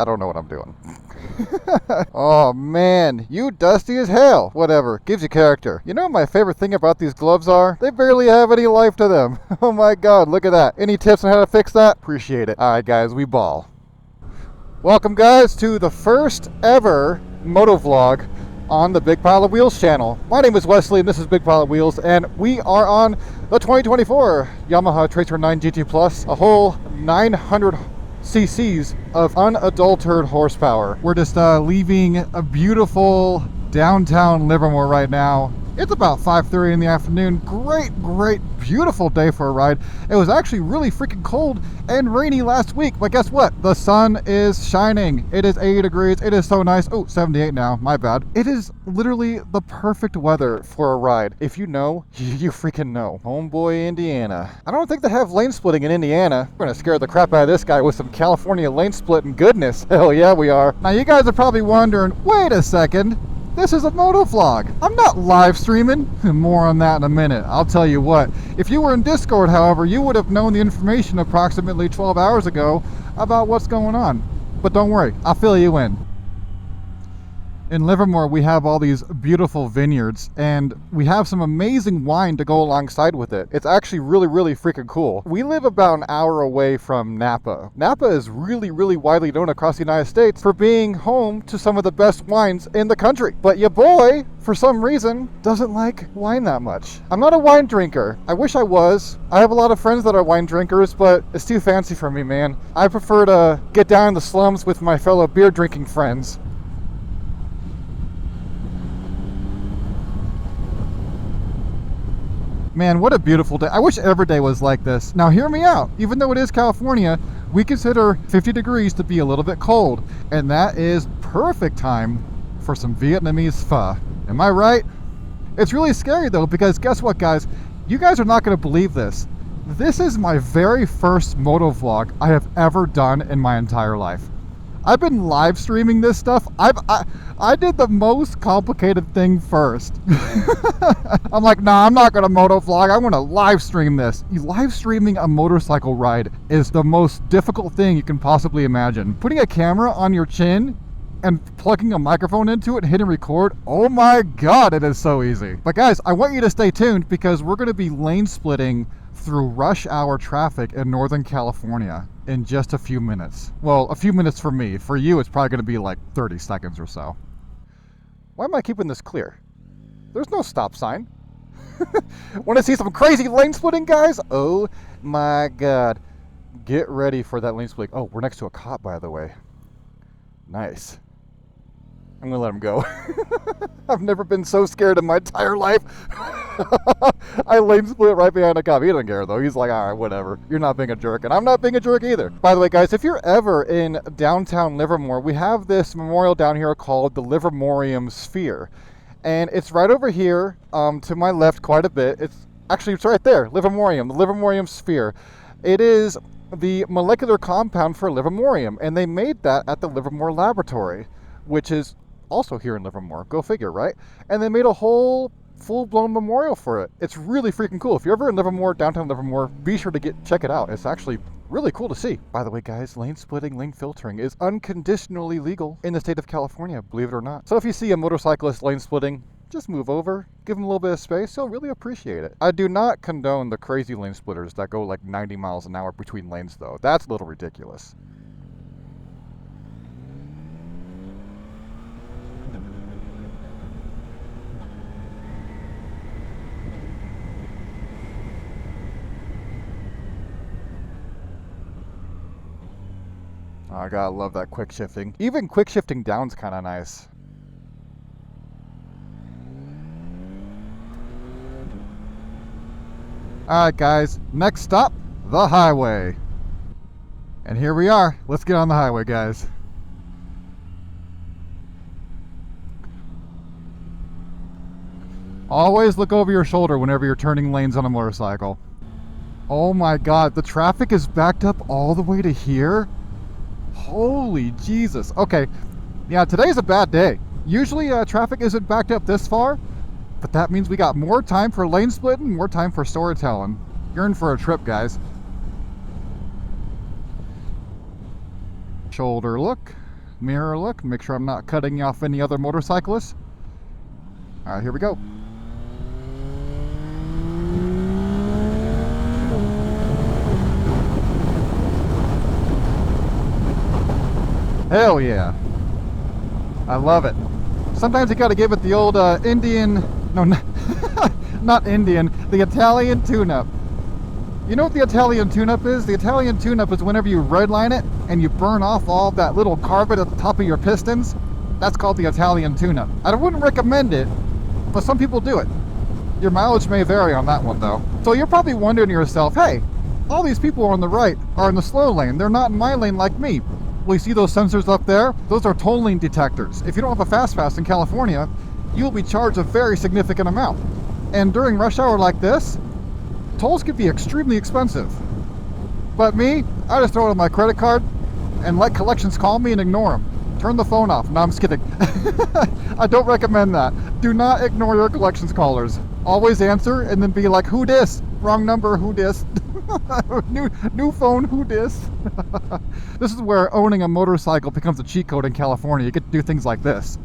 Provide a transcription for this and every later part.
I don't know what I'm doing. Oh man, you dusty as hell. Whatever, gives you character. You know what my favorite thing about these gloves are? They barely have any life to them. Oh my god, look at that. Any tips on how to fix that? Appreciate it. Alright guys, we ball. Welcome guys to the first ever motovlog on the Big Pile of Wheels channel. My name is Wesley and this is Big Pile of Wheels, and we are on the 2024 Yamaha Tracer 9 GT Plus, a whole 900 cc's of unadulterated horsepower. We're just leaving a beautiful downtown Livermore right now. It's about 5:30 in the afternoon. Great, beautiful day for a ride. It was actually really freaking cold and rainy last week, but guess what? The sun is shining. It is 80 degrees. It is so nice. Oh, 78 now. My bad. It is literally the perfect weather for a ride. If you know, you freaking know. Homeboy, Indiana. I don't think they have lane splitting in Indiana. We're gonna scare the crap out of this guy with some California lane splitting goodness. Hell yeah, we are. Now, you guys are probably wondering, wait a second. This is a motovlog. I'm not live streaming. More on that in a minute. I'll tell you what. If you were in Discord, however, you would have known the information approximately 12 hours ago about what's going on. But don't worry, I'll fill you in. In Livermore, we have all these beautiful vineyards, and we have some amazing wine to go alongside with it. It's actually really freaking cool. We live about an hour away from Napa. Napa is really widely known across the United States for being home to some of the best wines in the country. But your boy, for some reason, doesn't like wine that much. I'm not a wine drinker. I wish I was. I have a lot of friends that are wine drinkers, but it's too fancy for me, man. I prefer to get down in the slums with my fellow beer drinking friends. Man, what a beautiful day. I wish every day was like this. Now hear me out. Even though it is California, we consider 50 degrees to be a little bit cold. And that is perfect time for some Vietnamese pho. Am I right? It's really scary though, because guess what guys? You guys are not going to believe this. This is my very first motovlog I have ever done in my entire life. I've been live streaming this stuff. I did the most complicated thing first. I'm like, nah, I'm not gonna motovlog. I'm gonna live stream this. Live streaming a motorcycle ride is the most difficult thing you can possibly imagine. Putting a camera on your chin and plugging a microphone into it and hitting record, oh my god, it is so easy. But guys, I want you to stay tuned because we're gonna be lane splitting through rush hour traffic in Northern California in just a few minutes. Well, a few minutes for me. For you, it's probably going to be like 30 seconds or so. Why am I keeping this clear? There's no stop sign. Want to see some crazy lane splitting, guys? Oh my god. Get ready for that lane splitting. Oh, we're next to a cop, by the way. Nice. I'm gonna let him go. I've never been so scared in my entire life. I lane split right behind a cop. He doesn't care though. He's like, all right, whatever. You're not being a jerk, and I'm not being a jerk either. By the way, guys, if you're ever in downtown Livermore, we have this memorial down here called the Livermorium Sphere. And it's right over here to my left quite a bit. It's right there, Livermorium, the Livermorium Sphere. It is the molecular compound for Livermorium, and they made that at the Livermore Laboratory, which is also here in Livermore. Go figure, right? And they made a whole full-blown memorial for it. It's really freaking cool. If you're ever in Livermore, downtown Livermore, be sure to check it out. It's actually really cool to see. By the way, guys, lane splitting, lane filtering is unconditionally legal in the state of California, believe it or not. So if you see a motorcyclist lane splitting, just move over, give him a little bit of space, he'll really appreciate it. I do not condone the crazy lane splitters that go like 90 miles an hour between lanes though. That's a little ridiculous. Oh, I gotta love that quick shifting. Even quick shifting down's kind of nice. Alright guys, next stop, the highway. And here we are. Let's get on the highway, guys. Always look over your shoulder whenever you're turning lanes on a motorcycle. Oh my god, the traffic is backed up all the way to here? Holy Jesus. Okay, yeah, today's a bad day. Usually traffic isn't backed up this far, but that means we got more time for lane splitting, more time for storytelling. You're in for a trip, guys. Shoulder look. mirror look, make sure I'm not cutting off any other motorcyclists. All right, here we go. Hell yeah. I love it. Sometimes you gotta give it the old Indian, no, not Indian, the Italian tune-up. You know what the Italian tune-up is? The Italian tune-up is whenever you redline it and you burn off all that little carbon at the top of your pistons. That's called the Italian tune-up. I wouldn't recommend it, but some people do it. Your mileage may vary on that one though. So you're probably wondering to yourself, hey, all these people on the right are in the slow lane. They're not in my lane like me. Well, you see those sensors up there? Those are tolling detectors. If you don't have a fast pass in California, you'll be charged a very significant amount. And during rush hour like this, tolls can be extremely expensive. But me, I just throw it on my credit card and let collections call me and ignore them. Turn the phone off. No, I'm just kidding. I don't recommend that. Do not ignore your collections callers. Always answer and then be like, who dis? Wrong number, who dis? new phone, who dis? This is where owning a motorcycle becomes a cheat code in California. You get to do things like this.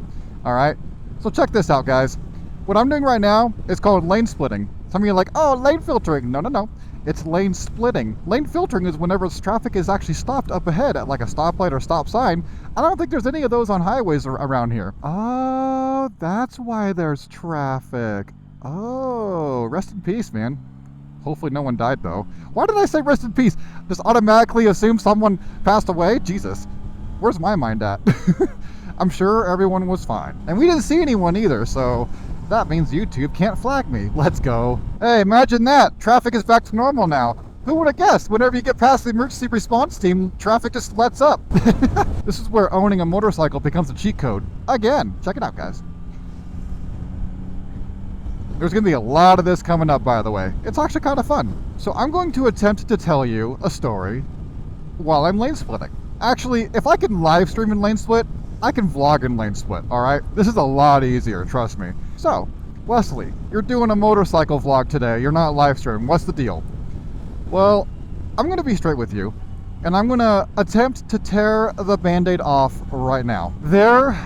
Alright? So check this out, guys. What I'm doing right now is called lane splitting. Some of you are like, oh, lane filtering. No. It's lane splitting. Lane filtering is whenever traffic is actually stopped up ahead at like a stoplight or stop sign. I don't think there's any of those on highways around here. Oh, that's why there's traffic. Oh, rest in peace, man. Hopefully no one died though. Why did I say rest in peace? Just automatically assume someone passed away? Jesus. Where's my mind at? I'm sure everyone was fine. And we didn't see anyone either, so that means YouTube can't flag me. Let's go. Hey, imagine that. Traffic is back to normal now. Who would have guessed? Whenever you get past the emergency response team, traffic just lets up. This is where owning a motorcycle becomes a cheat code. Again, check it out, guys. There's going to be a lot of this coming up, by the way. It's actually kind of fun. So I'm going to attempt to tell you a story while I'm lane splitting. Actually, if I can live stream in lane split, I can vlog in lane split, alright? This is a lot easier, trust me. So, Wesley, you're doing a motorcycle vlog today. You're not live streaming. What's the deal? Well, I'm going to be straight with you, and I'm going to attempt to tear the Band-Aid off right now. There,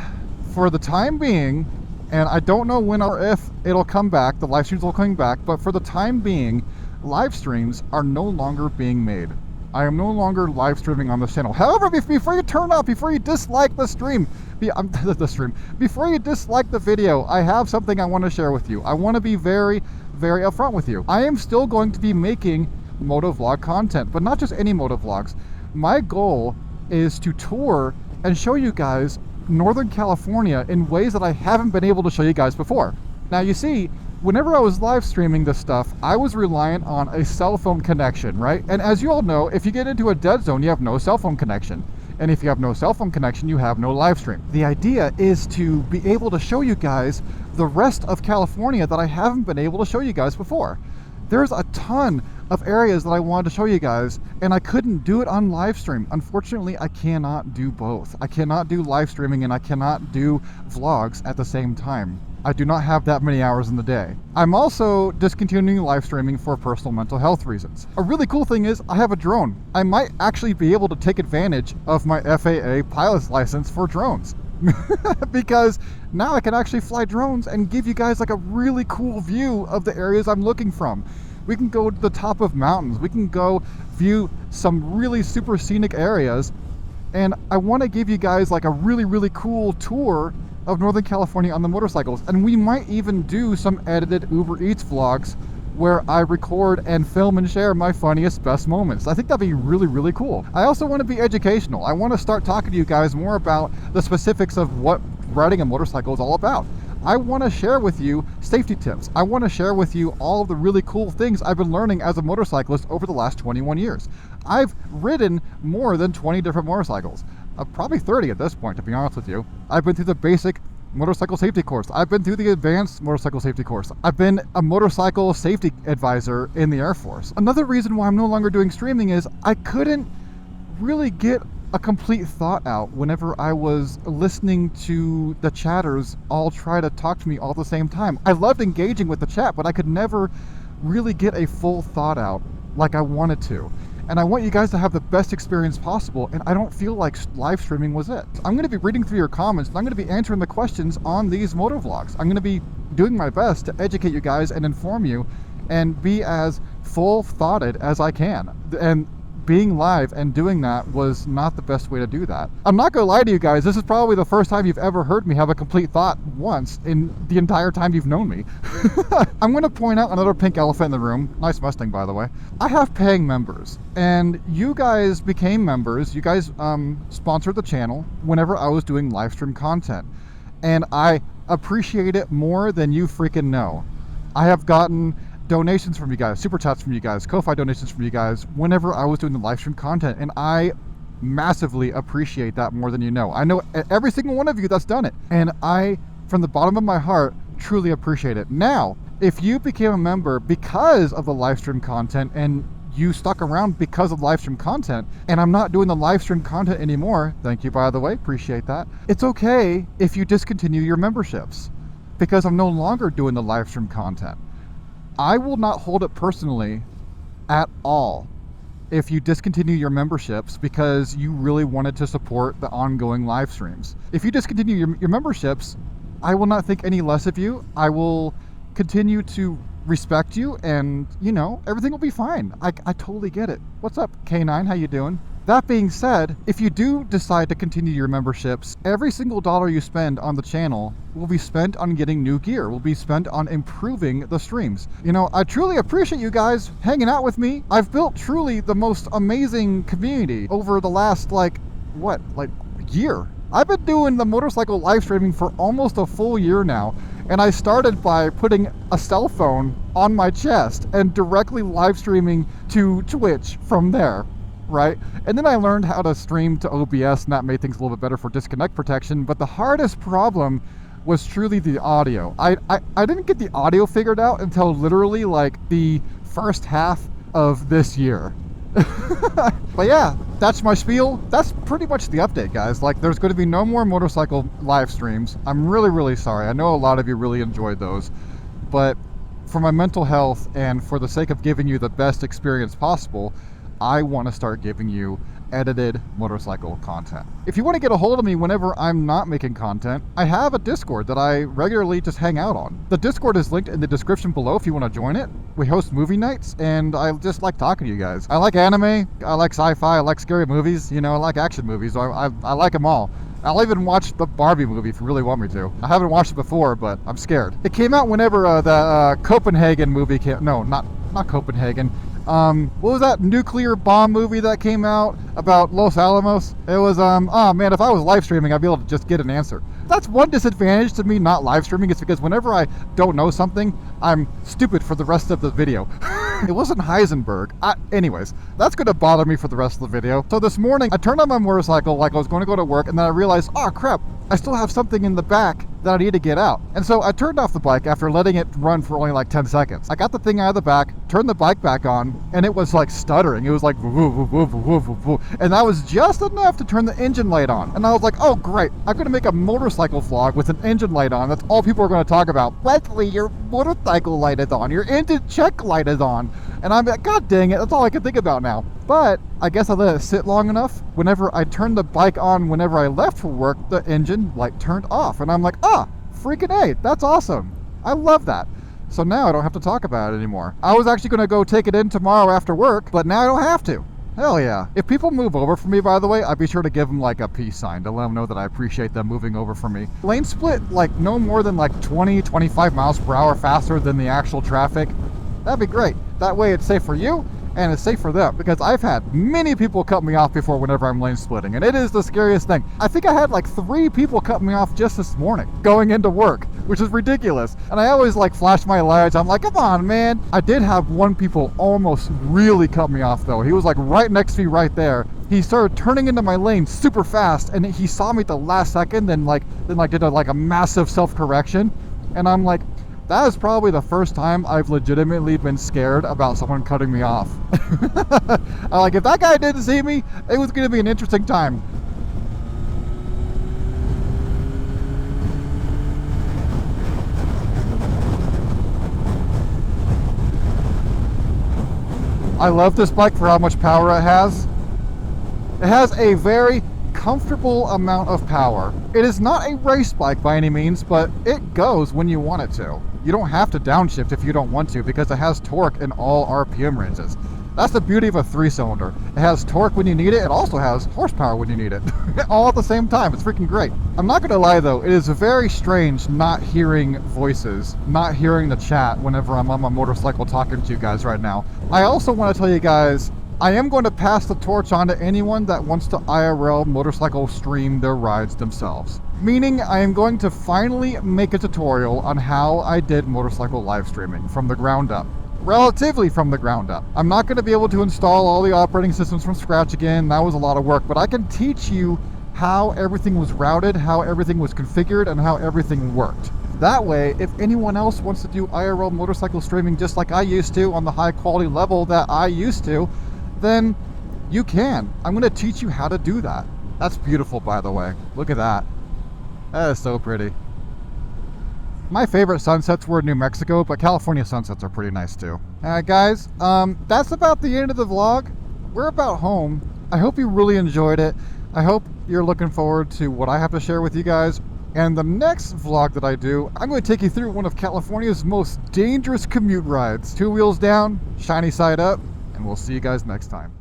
for the time being, and I don't know when or if it'll come back, the live streams will come back, but for the time being, live streams are no longer being made. I am no longer live streaming on this channel. However, before you turn off, before you dislike the stream, before you dislike the video, I have something I want to share with you. I want to be very, very upfront with you. I am still going to be making motovlog content, but not just any motovlogs. My goal is to tour and show you guys Northern California in ways that I haven't been able to show you guys before. Now you see, whenever I was live streaming this stuff, I was reliant on a cell phone connection, right? And as you all know, if you get into a dead zone, you have no cell phone connection. And if you have no cell phone connection, you have no live stream. The idea is to be able to show you guys the rest of California that I haven't been able to show you guys before. There's a ton of areas that I wanted to show you guys, and I couldn't do it on live stream. Unfortunately, I cannot do both. I cannot do live streaming and I cannot do vlogs at the same time. I do not have that many hours in the day. I'm also discontinuing live streaming for personal mental health reasons. A really cool thing is I have a drone. I might actually be able to take advantage of my FAA pilot's license for drones. Because now I can actually fly drones and give you guys like a really cool view of the areas I'm looking from. We can go to the top of mountains. We can go view some really super scenic areas. And I want to give you guys like a really, really cool tour of Northern California on the motorcycles. And we might even do some edited Uber Eats vlogs where I record and film and share my funniest, best moments. I think that'd be really, really cool. I also want to be educational. I want to start talking to you guys more about the specifics of what riding a motorcycle is all about. I want to share with you safety tips. I want to share with you all of the really cool things I've been learning as a motorcyclist over the last 21 years. I've ridden more than 20 different motorcycles. Probably 30 at this point, to be honest with you. I've been through the basic motorcycle safety course. I've been through the advanced motorcycle safety course. I've been a motorcycle safety advisor in the Air Force. Another reason why I'm no longer doing streaming is I couldn't really get a complete thought out whenever I was listening to the chatters all try to talk to me all at the same time. I loved engaging with the chat, but I could never really get a full thought out like I wanted to. and I want you guys to have the best experience possible, and I don't feel like live streaming was it. I'm going to be reading through your comments, and I'm going to be answering the questions on these motovlogs. I'm going to be doing my best to educate you guys and inform you and be as full-thoughted as I can. And being live and doing that was not the best way to do that. I'm not gonna lie to you guys, this is probably the first time you've ever heard me have a complete thought once in the entire time you've known me. I'm gonna point out another pink elephant in the room. Nice Mustang, by the way. I have paying members, and you guys became members. You guys sponsored the channel whenever I was doing live stream content, and I appreciate it more than you freaking know. I have gotten donations from you guys, super chats from you guys, Ko-Fi donations from you guys whenever I was doing the live stream content, and I massively appreciate that more than you know. I know every single one of you that's done it, and I, from the bottom of my heart, truly appreciate it. Now, if you became a member because of the live stream content and you stuck around because of live stream content, and I'm not doing the live stream content anymore, thank you, by the way, appreciate that. It's okay if you discontinue your memberships because I'm no longer doing the live stream content. I will not hold it personally at all if you discontinue your memberships because you really wanted to support the ongoing live streams. If you discontinue your memberships, I will not think any less of you. I will continue to respect you, and you know, everything will be fine. I totally get it. What's up, K9? How you doing? That being said, if you do decide to continue your memberships, every single dollar you spend on the channel will be spent on getting new gear, will be spent on improving the streams. You know, I truly appreciate you guys hanging out with me. I've built truly the most amazing community over the last, year. I've been doing the motorcycle live streaming for almost a full year now, and I started by putting a cell phone on my chest and directly live streaming to Twitch from there. Right? And then I learned how to stream to OBS, and that made things a little bit better for disconnect protection. But the hardest problem was truly the audio. I didn't get the audio figured out until literally like the first half of this year. But yeah, that's my spiel. That's pretty much the update, guys. Like, there's going to be no more motorcycle live streams. I'm really, really sorry. I know a lot of you really enjoyed those, but for my mental health and for the sake of giving you the best experience possible, I want to start giving you edited motorcycle content. If you want to get a hold of me whenever I'm not making content, I have a Discord that I regularly just hang out on. The Discord is linked in the description below if you want to join it. We host movie nights, and I just like talking to you guys. I like anime, I like sci-fi, I like scary movies, you know, I like action movies. I like them all. I'll even watch the Barbie movie if you really want me to. I haven't watched it before, but I'm scared. It came out whenever the Copenhagen movie came. No, not Copenhagen. What was that nuclear bomb movie that came out about Los Alamos? It was, oh man, if I was live streaming, I'd be able to just get an answer. That's one disadvantage to me not live streaming, is because whenever I don't know something, I'm stupid for the rest of the video. It wasn't Heisenberg. Anyways, that's going to bother me for the rest of the video. So this morning, I turned on my motorcycle like I was going to go to work, and then I realized, oh crap, I still have something in the back that I need to get out. And so I turned off the bike after letting it run for only like 10 seconds. I got the thing out of the back, turned the bike back on, and it was like stuttering. It was like woo, woo, woo, woo, woo, woo. And that was just enough to turn the engine light on. And I was like, oh great, I'm going to make a motorcycle vlog with an engine light on. That's all people are going to talk about. Wesley, your motorcycle light is on. Your engine check light is on. And I'm like, god dang it, that's all I can think about now. But I guess I let it sit long enough. Whenever I turned the bike on, whenever I left for work, the engine light turned off. And I'm like, freaking A, that's awesome. I love that. So now I don't have to talk about it anymore. I was actually going to go take it in tomorrow after work, but now I don't have to. Hell yeah. If people move over for me, by the way, I'd be sure to give them like a peace sign to let them know that I appreciate them moving over for me. Lane split like no more than like 20, 25 miles per hour faster than the actual traffic. That'd be great. That way it's safe for you and it's safe for them, because I've had many people cut me off before whenever I'm lane splitting, and it is the scariest thing. I think I had like 3 people cut me off just this morning going into work, which is ridiculous. And I always like flash my lights. I'm like, come on, man. I did have one people almost really cut me off though. He was like right next to me right there. He started turning into my lane super fast, and he saw me at the last second, then did a massive self-correction. And I'm like, that is probably the first time I've legitimately been scared about someone cutting me off. I'm like, if that guy didn't see me, it was going to be an interesting time. I love this bike for how much power it has. It has a very comfortable amount of power. It is not a race bike by any means, but it goes when you want it to. You don't have to downshift if you don't want to because it has torque in all RPM ranges. That's the beauty of a 3-cylinder. It has torque when you need it. It also has horsepower when you need it. All at the same time. It's freaking great. I'm not going to lie though, it is very strange not hearing voices, not hearing the chat whenever I'm on my motorcycle talking to you guys right now. I also want to tell you guys, I am going to pass the torch on to anyone that wants to IRL motorcycle stream their rides themselves. Meaning I am going to finally make a tutorial on how I did motorcycle live streaming from the ground up. Relatively from the ground up. I'm not going to be able to install all the operating systems from scratch again. That was a lot of work, but I can teach you how everything was routed, how everything was configured, and how everything worked. That way, if anyone else wants to do IRL motorcycle streaming just like I used to on the high quality level that I used to, then you can. I'm going to teach you how to do that. That's beautiful, by the way. Look at that. That is so pretty. My favorite sunsets were in New Mexico, but California sunsets are pretty nice too. Alright guys, that's about the end of the vlog. We're about home. I hope you really enjoyed it. I hope you're looking forward to what I have to share with you guys. And the next vlog that I do, I'm going to take you through one of California's most dangerous commute rides. 2 wheels down, shiny side up, and we'll see you guys next time.